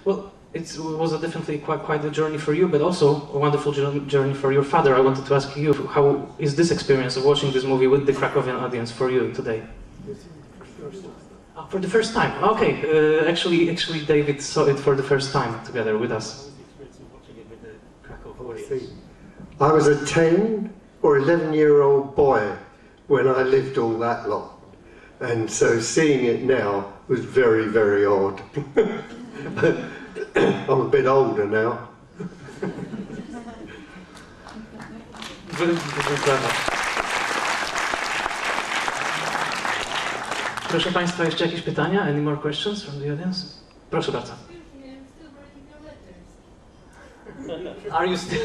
Well, it was definitely quite a journey for you, but also a wonderful journey for your father. I wanted to ask you, how is this experience of watching this movie with the Krakowian audience for you today? For the first time. Okay, actually, David saw it for the first time together with us. I was a 10 or 11-year-old boy when I lived all that lot, and so seeing it now was very, very odd. I'm a bit older now. Proszę Państwa, jeszcze jakieś pytania? Any more questions from the audience? Proszę bardzo. Are you still?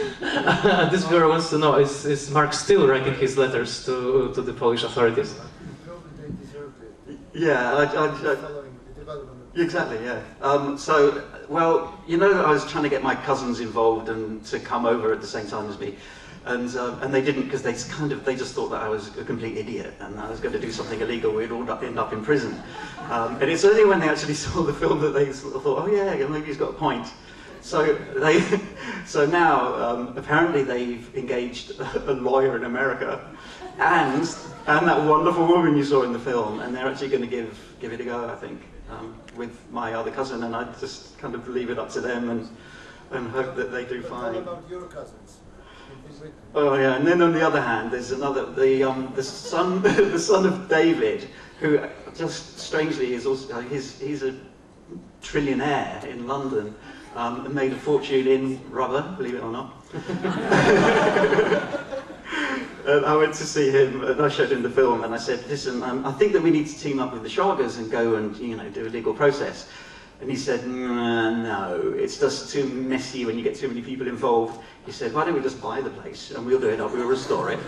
This viewer wants to know: is Mark still writing his letters to the Polish authorities? Yeah, exactly. Yeah. So, well, you know, I was trying to get my cousins involved and to come over at the same time as me, and they didn't, because they just thought that I was a complete idiot and I was going to do something illegal. We'd all end up in prison. And it's only when they actually saw the film that they sort of thought, oh yeah, maybe he's got a point. So now apparently they've engaged a lawyer in America, and that wonderful woman you saw in the film, and they're actually going to give it a go, I think, with my other cousin, and I just kind of leave it up to them and hope that they do fine. What about your cousins? Oh yeah, and then on the other hand, there's another, the son the son of David, who just strangely is also he's a trillionaire in London. And made a fortune in rubber, believe it or not. And I went to see him, and I showed him the film, and I said, listen, I think that we need to team up with the Shagas and go and, you know, do a legal process. And he said, no, it's just too messy when you get too many people involved. He said, why don't we just buy the place, and we'll do it up, we'll restore it.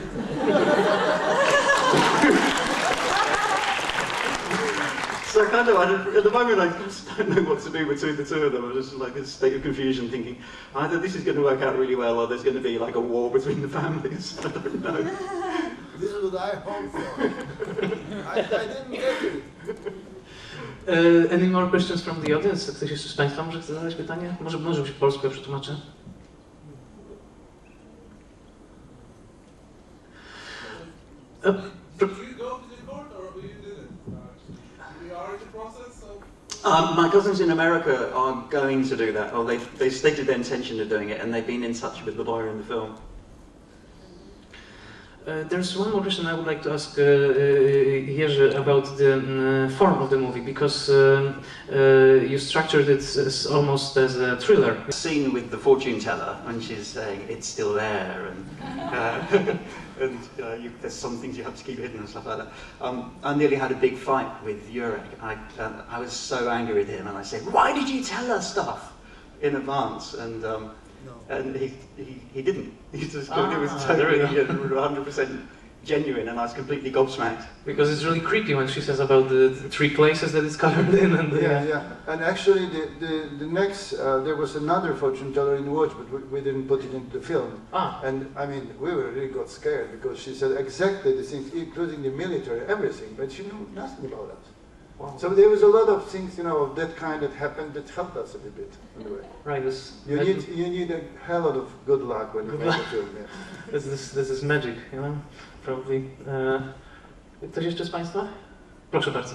So kind of, at the moment, I just don't know what to do between the two of them. I'm just like in a state of confusion, thinking either this is going to work out really well, or there's going to be like a war between the families. I don't know. This is what I hope for. I didn't get it. Any more questions from the audience? Ktoś jeszcze z Państwa może chce zadać pytanie? Może być po polsku, ja przetłumaczę. My cousins in America are going to do that, or they've stated their intention of doing it, and they've been in touch with the lawyer in the film. There's one more question I would like to ask Jerzy about the form of the movie, because you structured it as almost as a thriller. The scene with the fortune teller, when she's saying it's still there, and there's some things you have to keep hidden and stuff like that. I nearly had a big fight with Jurek. I was so angry with him, and I said, "Why did you tell us stuff in advance?" And he didn't. He just it was totally 100% genuine, and I was completely gobsmacked. Because it's really creepy when she says about the 3 places that it's covered in. And yeah. And actually, the next there was another fortune teller in the watch, but we didn't put it into the film. And I mean, we really got scared because she said exactly the things, including the military, everything, but she knew nothing about us. Wow. So there was a lot of things, you know, of that kind that happened that helped us a little bit in a way. Right. You need a hell lot of good luck when you make a film. Yeah. This is magic, you know, probably. Ktoś jeszcze z Państwa? Proszę bardzo.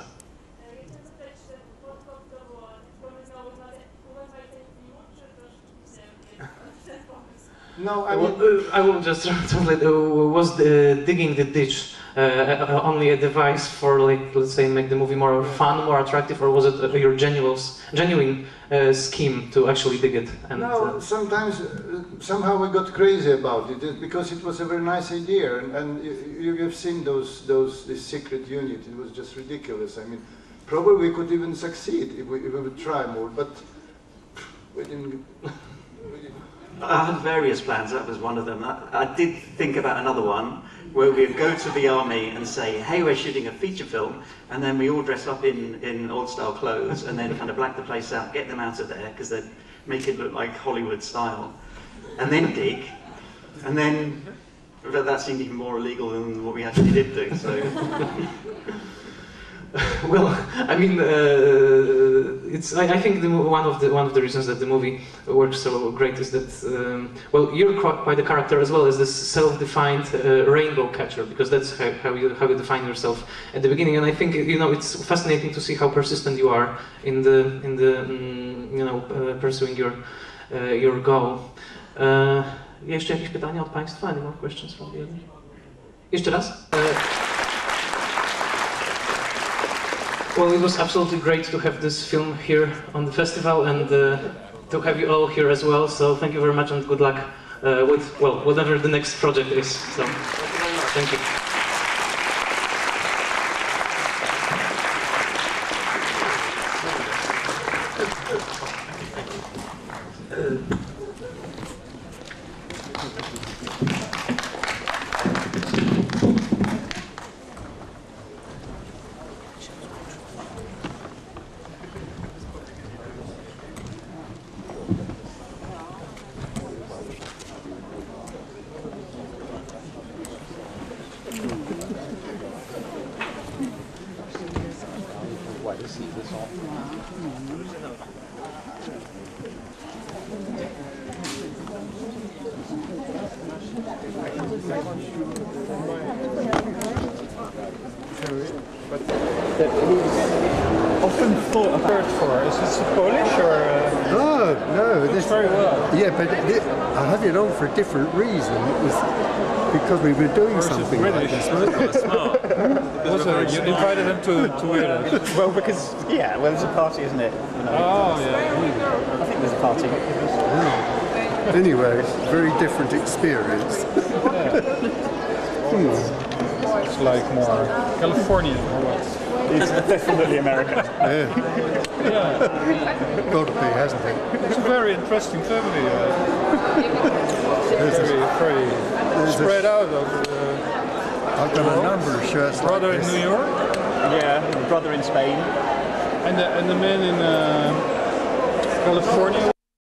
No, I mean, I will just translate. Was digging the ditch only a device for, like, let's say, make the movie more fun, more attractive, or was it your genuine scheme to actually dig it? And, no, sometimes somehow we got crazy about it because it was a very nice idea, and you've seen this secret unit. It was just ridiculous. I mean, probably we could even succeed if we would try more, but we didn't. I had various plans, that was one of them. I did think about another one, where we'd go to the army and say, hey, we're shooting a feature film, and then we all dress up in old-style clothes, and then kind of black the place out, get them out of there, because they'd make it look like Hollywood style, and then dig, and then, but that seemed even more illegal than what we actually did do, so. Well, I mean, I think one of the reasons that the movie works so great is that well, you're quite a character as well as this self-defined rainbow catcher, because that's how you define yourself at the beginning. And I think it's fascinating to see how persistent you are in pursuing your goal. Jeszcze jakieś pytania od Państwa? Any more questions from the other? Jeszcze raz. Well, it was absolutely great to have this film here on the festival and to have you all here as well. So thank you very much and good luck with, well, whatever the next project is. So thank you. Often thought a bird for. Is this Polish or? No, this very well. Yeah, but I had it on for a different reason. It was because we were doing something like this. You invited them to wear it. Well, because there's a party, isn't it? Oh yeah. I think there's a party. Anyway, very different experience. It's like more Californian or what? It's definitely American. Yeah. Got to be, hasn't it? It's a very interesting family. Very spread out. I've got a number of shirts. Brother like this. in New York. Yeah, brother in Spain. And the man in California.